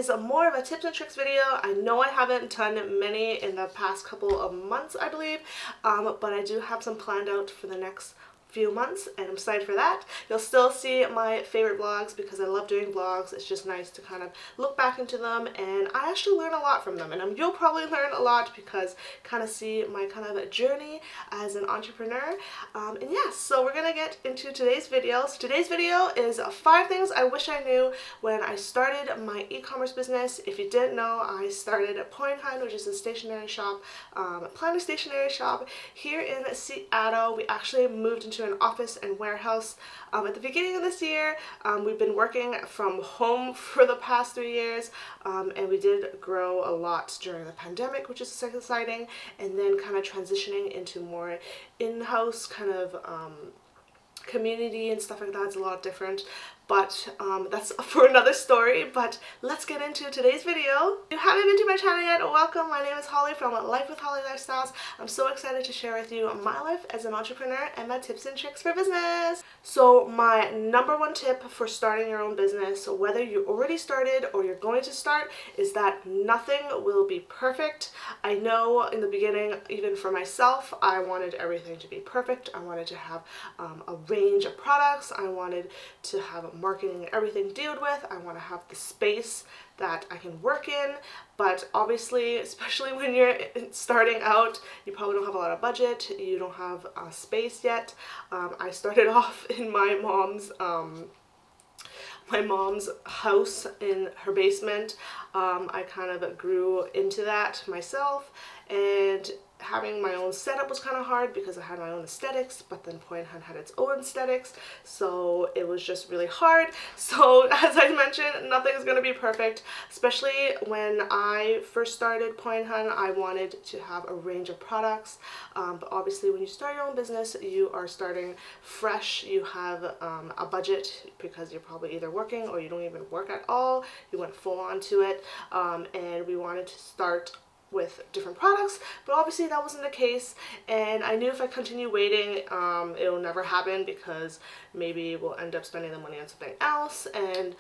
is more of a tips and tricks video. I know I haven't done many in the past couple of months, I believe, but I do have some planned out for the next few months and I'm excited for that. You'll still see my favorite vlogs because I love doing vlogs. It's just nice to kind of look back into them, and I actually learn a lot from them, and you'll probably learn a lot because kind of see my kind of journey as an entrepreneur. And yes, so we're gonna get into today's video. So today's video is 5 things I wish I knew when I started my e-commerce business. If you didn't know, I started at Poi Hun, which is a stationery shop, planner stationery shop here in Seattle. We actually moved into an office and warehouse at the beginning of this year. We've been working from home for the past 3 years, and we did grow a lot during the pandemic, which is exciting, and then kind of transitioning into more in-house kind of community and stuff like that. It's a lot different, but that's for another story. But let's get into today's video. If you haven't been to my channel yet, welcome. My name is Holly from Life with Holly Lifestyles. I'm so excited to share with you my life as an entrepreneur and my tips and tricks for business. So my number 1 tip for starting your own business, whether you already started or you're going to start, is that nothing will be perfect. I know in the beginning, even for myself, I wanted everything to be perfect. I wanted to have a range of products. I wanted to have marketing and everything dealt with. I want to have the space that I can work in, but obviously, especially when you're starting out, you probably don't have a lot of budget, you don't have space yet. I started off in my mom's house in her basement. I kind of grew into that myself, and having my own setup was kind of hard because I had my own aesthetics, but then Poi Hun had its own aesthetics, so it was just really hard. So as I mentioned, nothing is going to be perfect, especially when I first started Poi Hun. I wanted to have a range of products, but obviously when you start your own business, you are starting fresh. You have a budget because you're probably either working or you don't even work at all. You went full on to it, and we wanted to start with different products, but obviously that wasn't the case, and I knew if I continue waiting, it'll never happen because maybe we'll end up spending the money on something else. And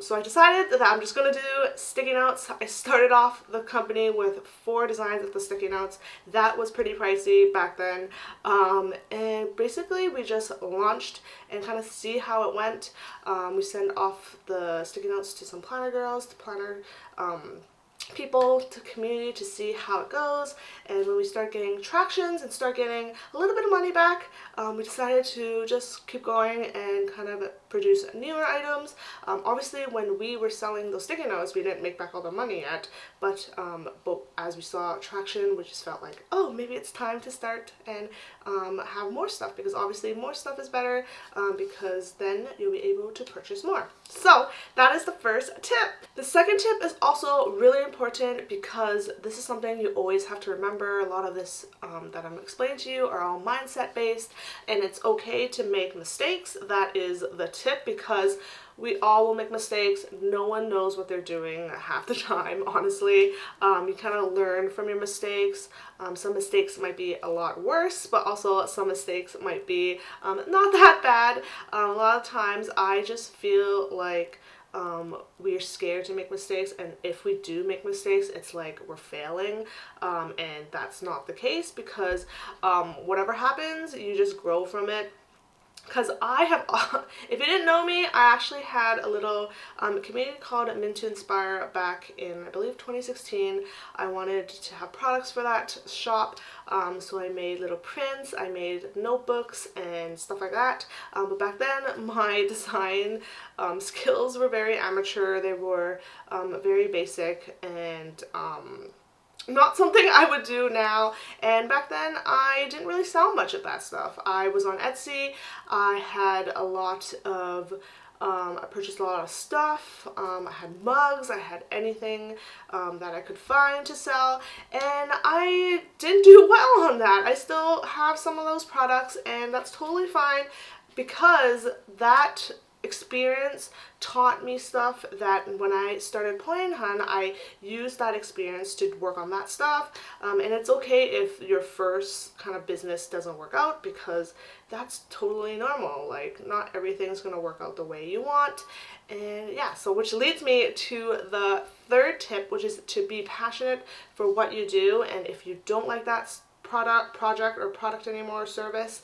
so I decided that I'm just gonna do sticky notes. I started off the company with 4 designs of the sticky notes. That was pretty pricey back then, and basically we just launched and kind of see how it went. We sent off the sticky notes to some planner girls, to planner people, to community, to see how it goes. And when we start getting tractions and start getting a little bit of money back, we decided to just keep going and kind of produce newer items. Obviously when we were selling those sticky notes, we didn't make back all the money yet, but as we saw traction, we just felt like, oh, maybe it's time to start and have more stuff, because obviously more stuff is better, because then you'll be able to purchase more. So that is the first tip. The second tip is also really important because this is something you always have to remember. A lot of this that I'm explaining to you are all mindset based, and it's okay to make mistakes. That is the tip, because we all will make mistakes. No one knows what they're doing half the time, honestly. You kind of learn from your mistakes. Some mistakes might be a lot worse, but also some mistakes might be not that bad. A lot of times I just feel like we're scared to make mistakes, and if we do make mistakes, it's like we're failing, and that's not the case, because whatever happens, you just grow from it. Because I have, if you didn't know me, I actually had a little community called Mint to Inspire back in, I believe, 2016. I wanted to have products for that shop, so I made little prints, I made notebooks and stuff like that. But back then, my design skills were very amateur. They were very basic and not something I would do now. And back then I didn't really sell much of that stuff. I was on Etsy. I had a lot of I purchased a lot of stuff. I had mugs, I had anything that I could find to sell, and I didn't do well on that. I still have some of those products, and that's totally fine, because that experience taught me stuff that when I started Poi Hun, I used that experience to work on that stuff. And it's okay if your first kind of business doesn't work out, because that's totally normal. Like, not everything's gonna work out the way you want. And yeah, so which leads me to the third tip, which is to be passionate for what you do. And if you don't like that project anymore, service,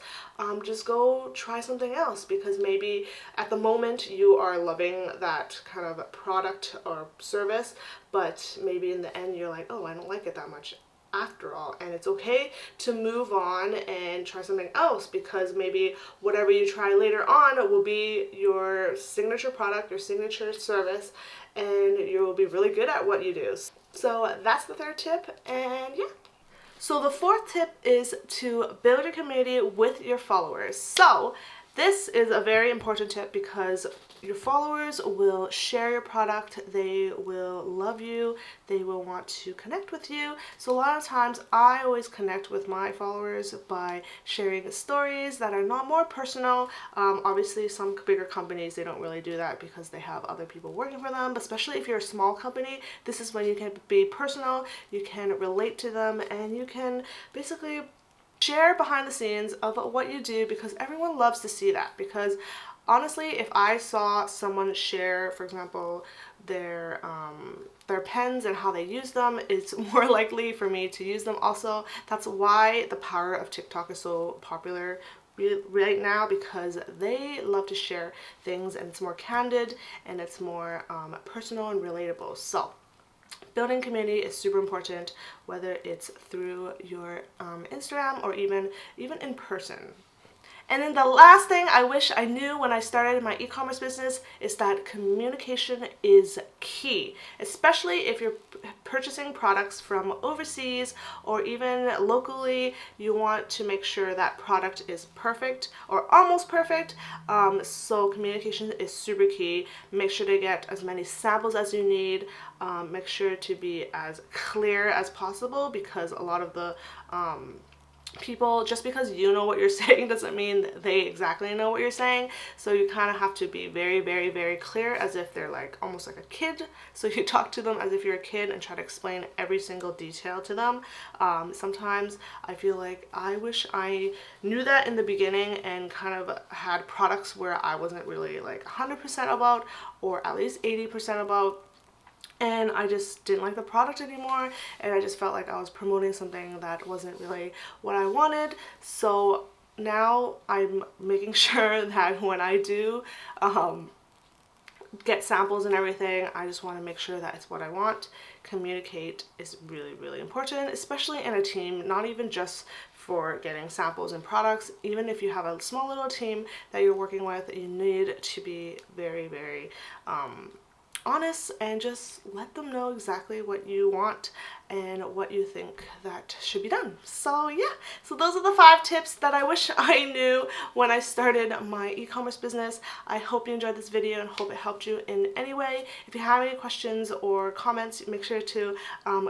just go try something else, because maybe at the moment you are loving that kind of product or service, but maybe in the end you're like, oh, I don't like it that much after all. And it's okay to move on and try something else, because maybe whatever you try later on will be your signature product, your signature service, and you will be really good at what you do. So that's the third tip. And yeah. So the fourth tip is to build your community with your followers. So this is a very important tip, because your followers will share your product, they will love you, they will want to connect with you. So a lot of times I always connect with my followers by sharing stories that are not more personal. Obviously some bigger companies, they don't really do that because they have other people working for them, but especially if you're a small company, this is when you can be personal, you can relate to them, and you can basically share behind the scenes of what you do, because everyone loves to see that. Because honestly, if I saw someone share, for example, their pens and how they use them, it's more likely for me to use them also. That's why the power of TikTok is so popular right now, because they love to share things, and it's more candid and it's more personal and relatable. So building community is super important, whether it's through your Instagram or even in person. And then the last thing I wish I knew when I started my e-commerce business is that communication is key, especially if you're purchasing products from overseas or even locally. You want to make sure that product is perfect or almost perfect. So communication is super key. Make sure to get as many samples as you need. Make sure to be as clear as possible, because a lot of the people, just because you know what you're saying doesn't mean they exactly know what you're saying. So you kind of have to be very, very, very clear, as if they're like almost like a kid. So you talk to them as if you're a kid and try to explain every single detail to them. Sometimes I feel like I wish I knew that in the beginning and kind of had products where I wasn't really like 100% about, or at least 80% about, and I just didn't like the product anymore, and I just felt like I was promoting something that wasn't really what I wanted. So now I'm making sure that when I do get samples and everything, I just want to make sure that it's what I want. Communicate is really, really important, especially in a team, not even just for getting samples and products. Even if you have a small little team that you're working with, you need to be very, very honest, and just let them know exactly what you want and what you think that should be done. So yeah, so those are the 5 tips that I wish I knew when I started my e-commerce business. I hope you enjoyed this video and hope it helped you in any way. If you have any questions or comments, make sure to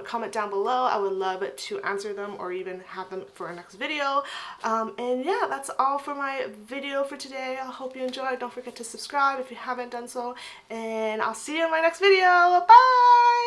comment down below. I would love to answer them or even have them for our next video. And yeah, that's all for my video for today. I hope you enjoyed. Don't forget to subscribe if you haven't done so, and I'll see you in my next video. Bye!